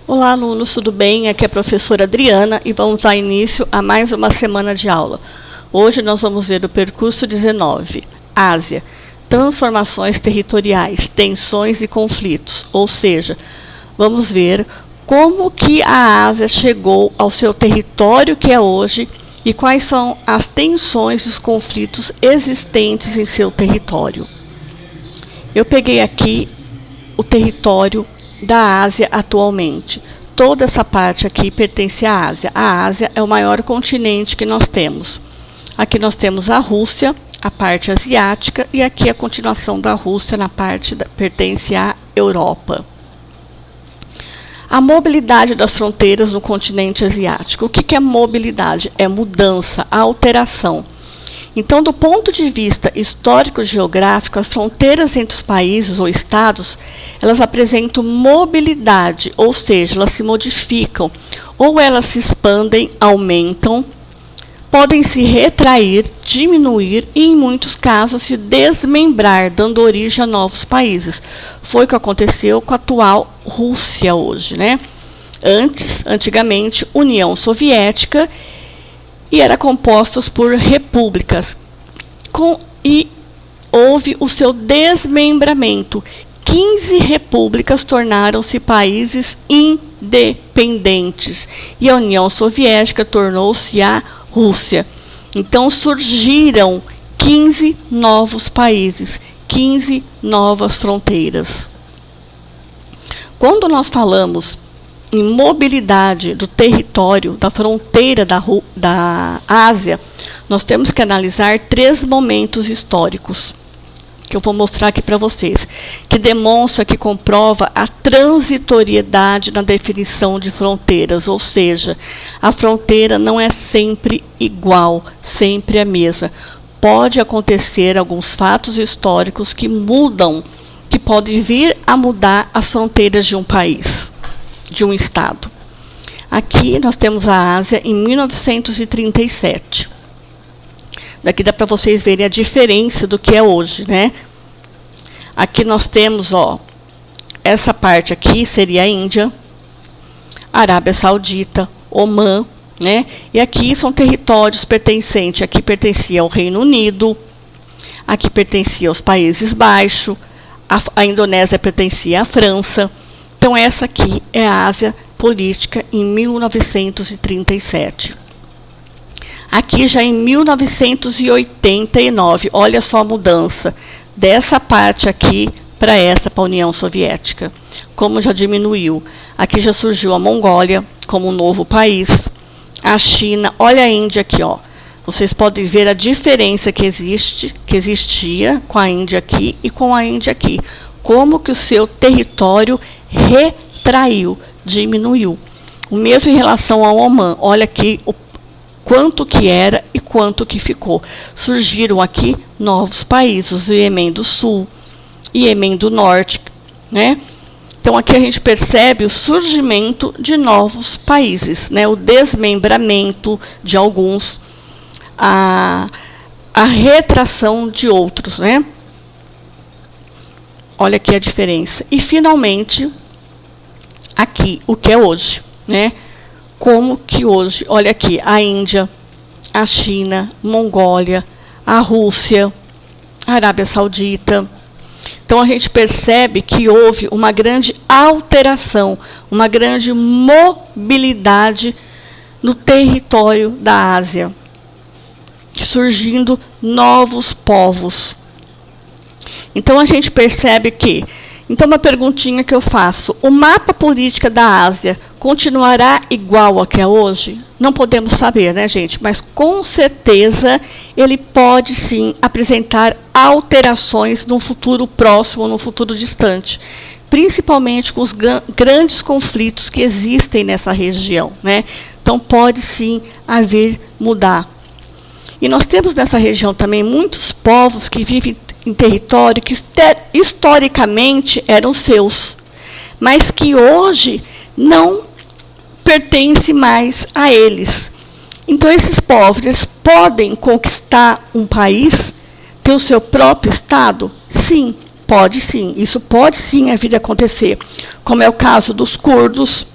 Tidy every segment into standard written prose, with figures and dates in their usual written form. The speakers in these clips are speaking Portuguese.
Olá, alunos, tudo bem? Aqui é a professora Adriana e vamos dar início a mais uma semana de aula. Hoje nós vamos ver o percurso 19, Ásia, transformações territoriais, tensões e conflitos, ou seja, vamos ver como que a Ásia chegou ao seu território que é hoje e quais são as tensões e os conflitos existentes em seu território. Eu peguei aqui o território da Ásia atualmente. Toda essa parte aqui pertence à Ásia. A Ásia é o maior continente que nós temos. Aqui nós temos a Rússia, a parte asiática, e aqui a continuação da Rússia na parte pertence à Europa. A mobilidade das fronteiras no continente asiático. O que é mobilidade? É mudança, alteração. Então, do ponto de vista histórico-geográfico, as fronteiras entre os países ou estados, elas apresentam mobilidade, ou seja, elas se modificam, ou elas se expandem, aumentam, podem se retrair, diminuir e, em muitos casos, se desmembrar, dando origem a novos países. Foi o que aconteceu com a atual Rússia hoje, né? Antigamente, União Soviética, e era compostos por repúblicas. E houve o seu desmembramento. 15 repúblicas tornaram-se países independentes. E a União Soviética tornou-se a Rússia. Então surgiram 15 novos países, 15 novas fronteiras. Quando nós falamos em mobilidade do território, da fronteira da Ásia, nós temos que analisar 3 momentos históricos, que eu vou mostrar aqui para vocês, que demonstra, que comprova a transitoriedade na definição de fronteiras, ou seja, a fronteira não é sempre igual, sempre a mesma. Pode acontecer alguns fatos históricos que mudam, que podem vir a mudar as fronteiras de um país, de um estado. Aqui nós temos a Ásia em 1937. Daqui dá para vocês verem a diferença do que é hoje, né? Aqui nós temos, essa parte aqui seria a Índia, Arábia Saudita, Omã, né? E aqui são territórios pertencentes. Aqui pertencia ao Reino Unido, aqui pertencia aos Países Baixos, a Indonésia pertencia à França. Então, essa aqui é a Ásia política em 1937. Aqui já em 1989, olha só a mudança dessa parte aqui para essa, para a União Soviética. Como já diminuiu. Aqui já surgiu a Mongólia como um novo país. A China, olha a Índia aqui, Vocês podem ver a diferença que existia com a Índia aqui e com a Índia aqui. Como que o seu território retraiu, diminuiu. O mesmo em relação ao Omã. Olha aqui o quanto que era e quanto que ficou. Surgiram aqui novos países, o Iêmen do Sul, Iêmen do Norte, né? Então aqui a gente percebe o surgimento de novos países, né? O desmembramento de alguns, a retração de outros, né? Olha aqui a diferença. E finalmente, aqui, o que é hoje, né? Como que hoje, olha aqui, a Índia, a China, Mongólia, a Rússia, a Arábia Saudita. Então a gente percebe que houve uma grande alteração, uma grande mobilidade no território da Ásia, surgindo novos povos. Então a gente percebe que, então uma perguntinha que eu faço, o mapa político da Ásia continuará igual ao que é hoje? Não podemos saber, né, gente? Mas com certeza ele pode sim apresentar alterações no futuro próximo, no futuro distante, principalmente com os grandes conflitos que existem nessa região, né? Então pode sim haver mudar. E nós temos nessa região também muitos povos que vivem em território que historicamente eram seus, mas que hoje não pertence mais a eles. Então esses povos, eles podem conquistar um país, ter o seu próprio estado? Sim, pode sim. Isso pode sim a vir a acontecer, como é o caso dos curdos,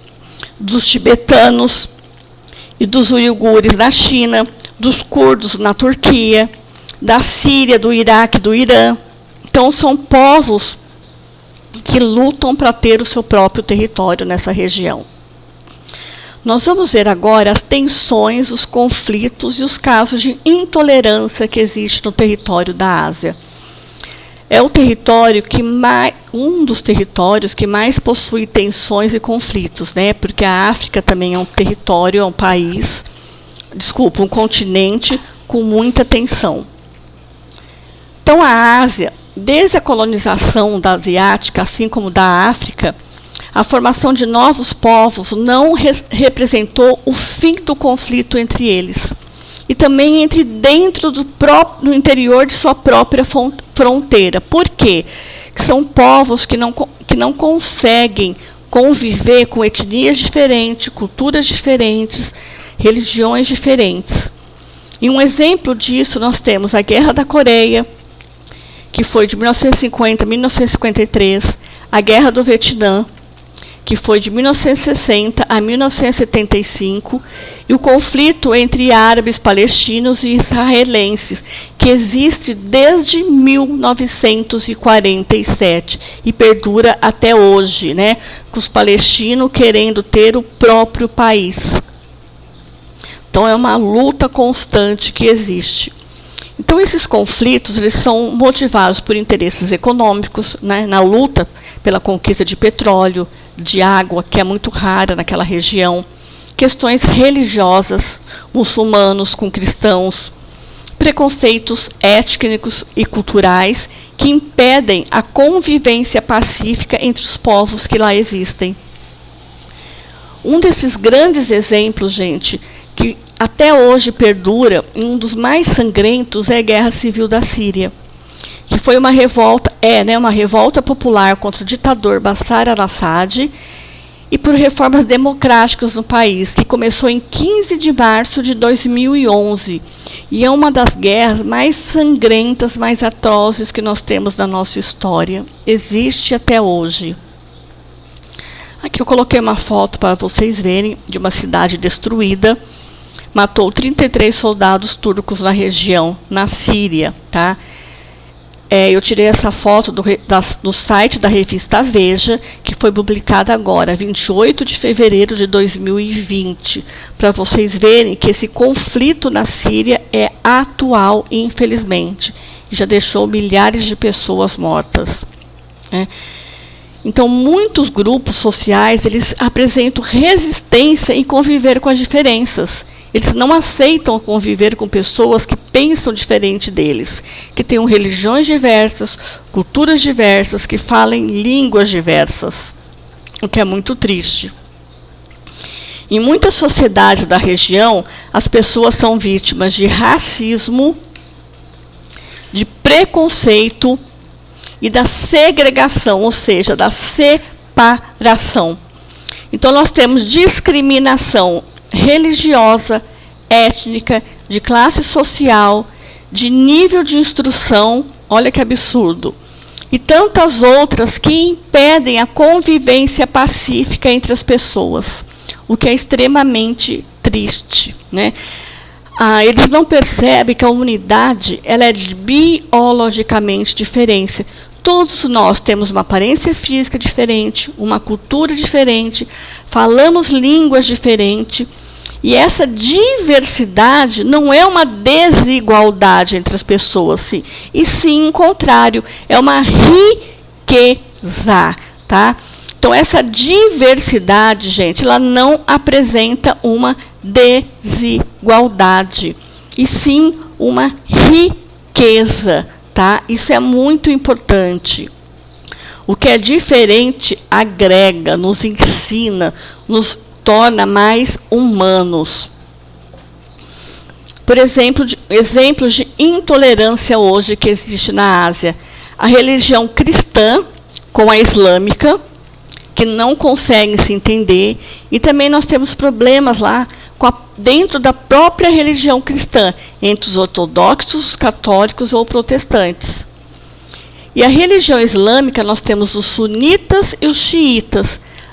dos tibetanos e dos uigures na China, dos curdos na Turquia, da Síria, do Iraque, do Irã. Então, são povos que lutam para ter o seu próprio território nessa região. Nós vamos ver agora as tensões, os conflitos e os casos de intolerância que existem no território da Ásia. É o território que um dos territórios que mais possui tensões e conflitos, né? Porque a África também é um território, é um país, um continente com muita tensão. Então, a Ásia, desde a colonização da Asiática, assim como da África, a formação de novos povos não representou o fim do conflito entre eles. E também dentro do interior de sua própria fronteira. Por quê? São povos que não conseguem conviver com etnias diferentes, culturas diferentes, religiões diferentes. E um exemplo disso nós temos a Guerra da Coreia, que foi de 1950 a 1953, a Guerra do Vietnã, que foi de 1960 a 1975, e o conflito entre árabes, palestinos e israelenses, que existe desde 1947 e perdura até hoje, né, com os palestinos querendo ter o próprio país. Então, é uma luta constante que existe. Então, esses conflitos eles são motivados por interesses econômicos, né, na luta pela conquista de petróleo, de água, que é muito rara naquela região, questões religiosas, muçulmanos com cristãos, preconceitos étnicos e culturais que impedem a convivência pacífica entre os povos que lá existem. Um desses grandes exemplos, gente, que até hoje perdura, um dos mais sangrentos, é a Guerra Civil da Síria, que foi uma revolta, uma revolta popular contra o ditador Bashar al-Assad e por reformas democráticas no país, que começou em 15 de março de 2011 e é uma das guerras mais sangrentas, mais atrozes que nós temos na nossa história. Existe até hoje. Aqui eu coloquei uma foto para vocês verem de uma cidade destruída. Matou 33 soldados turcos na região, na Síria, tá? Eu tirei essa foto do site da revista Veja, que foi publicada agora, 28 de fevereiro de 2020, para vocês verem que esse conflito na Síria é atual, infelizmente, e já deixou milhares de pessoas mortas, né? Então, muitos grupos sociais eles apresentam resistência em conviver com as diferenças. Eles não aceitam conviver com pessoas que pensam diferente deles, que tenham religiões diversas, culturas diversas, que falem línguas diversas, o que é muito triste. Em muitas sociedades da região, as pessoas são vítimas de racismo, de preconceito e da segregação, ou seja, da separação. Então, nós temos discriminação religiosa, étnica, de classe social, de nível de instrução, olha que absurdo, e tantas outras que impedem a convivência pacífica entre as pessoas, o que é extremamente triste, né? Eles não percebem que a humanidade ela é biologicamente diferente. Todos nós temos uma aparência física diferente, uma cultura diferente, falamos línguas diferentes, e essa diversidade não é uma desigualdade entre as pessoas, sim, e sim o contrário, é uma riqueza, tá? Então, essa diversidade, gente, ela não apresenta uma desigualdade, e sim uma riqueza, tá? Isso é muito importante. O que é diferente agrega, nos ensina, nos torna mais humanos. Por exemplo, exemplos de intolerância hoje que existe na Ásia. A religião cristã com a islâmica, que não conseguem se entender, e também nós temos problemas lá dentro da própria religião cristã, entre os ortodoxos, católicos ou protestantes. E a religião islâmica, nós temos os sunitas e os xiitas.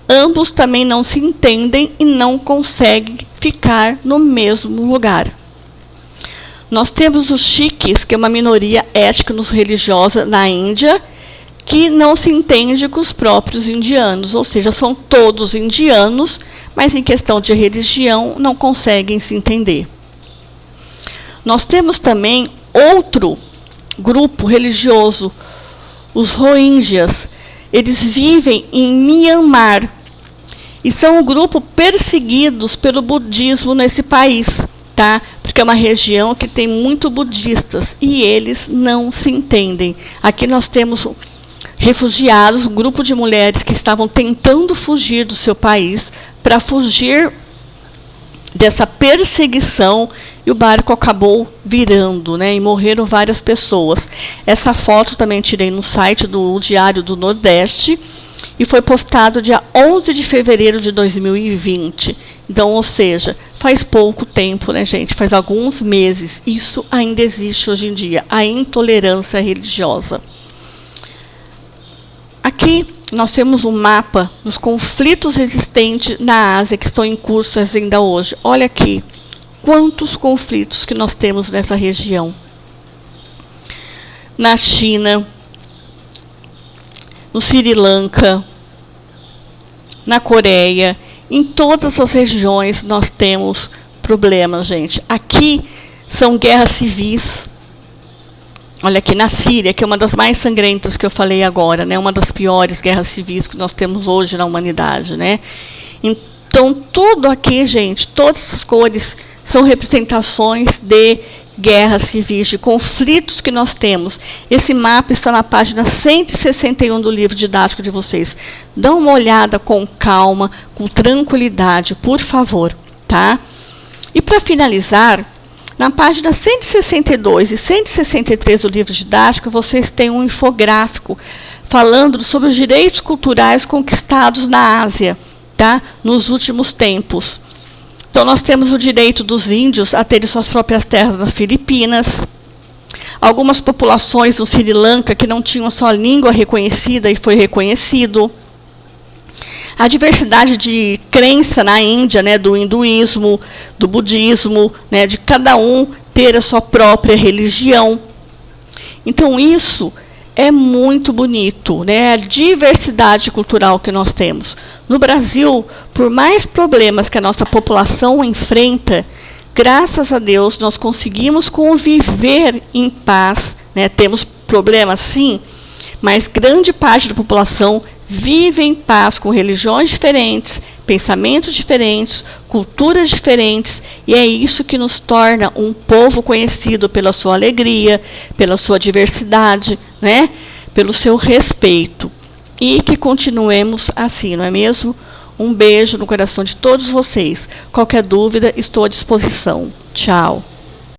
ambos também não se entendem e não conseguem ficar no mesmo lugar. Nós temos os Sikhs, que é uma minoria étnico-religiosa na Índia, que não se entende com os próprios indianos, ou seja, são todos indianos, mas em questão de religião não conseguem se entender. Nós temos também outro grupo religioso, os Rohingyas. Eles vivem em Myanmar e são um grupo perseguidos pelo budismo nesse país, tá? Porque é uma região que tem muito budistas e eles não se entendem. Aqui nós temos refugiados, um grupo de mulheres que estavam tentando fugir do seu país para fugir dessa perseguição, e o barco acabou virando, né, e morreram várias pessoas. Essa foto também tirei no site do Diário do Nordeste e foi postado dia 11 de fevereiro de 2020. Então, ou seja, faz pouco tempo, né, gente? Faz alguns meses. Isso ainda existe hoje em dia, a intolerância religiosa. Aqui nós temos um mapa dos conflitos existentes na Ásia que estão em curso ainda hoje. Olha aqui, quantos conflitos que nós temos nessa região. Na China, no Sri Lanka, na Coreia, em todas as regiões nós temos problemas, gente. Aqui são guerras civis. Olha aqui, na Síria, que é uma das mais sangrentas que eu falei agora, né? Uma das piores guerras civis que nós temos hoje na humanidade, né? Então, tudo aqui, gente, todas as cores são representações de guerras civis, de conflitos que nós temos. Esse mapa está na página 161 do livro didático de vocês. Dá uma olhada com calma, com tranquilidade, por favor, tá? E para finalizar, na página 162 e 163 do livro didático, vocês têm um infográfico falando sobre os direitos culturais conquistados na Ásia, tá? Nos últimos tempos. Então, nós temos o direito dos índios a terem suas próprias terras nas Filipinas. Algumas populações no Sri Lanka que não tinham sua língua reconhecida e foi reconhecido. A diversidade de crença na Índia, né, do hinduísmo, do budismo, né, de cada um ter a sua própria religião. Então, isso é muito bonito, né, a diversidade cultural que nós temos. No Brasil, por mais problemas que a nossa população enfrenta, graças a Deus, nós conseguimos conviver em paz, né, temos problemas sim, mas grande parte da população vive em paz com religiões diferentes, pensamentos diferentes, culturas diferentes, e é isso que nos torna um povo conhecido pela sua alegria, pela sua diversidade, né? Pelo seu respeito. E que continuemos assim, não é mesmo? Um beijo no coração de todos vocês. Qualquer dúvida, estou à disposição. Tchau.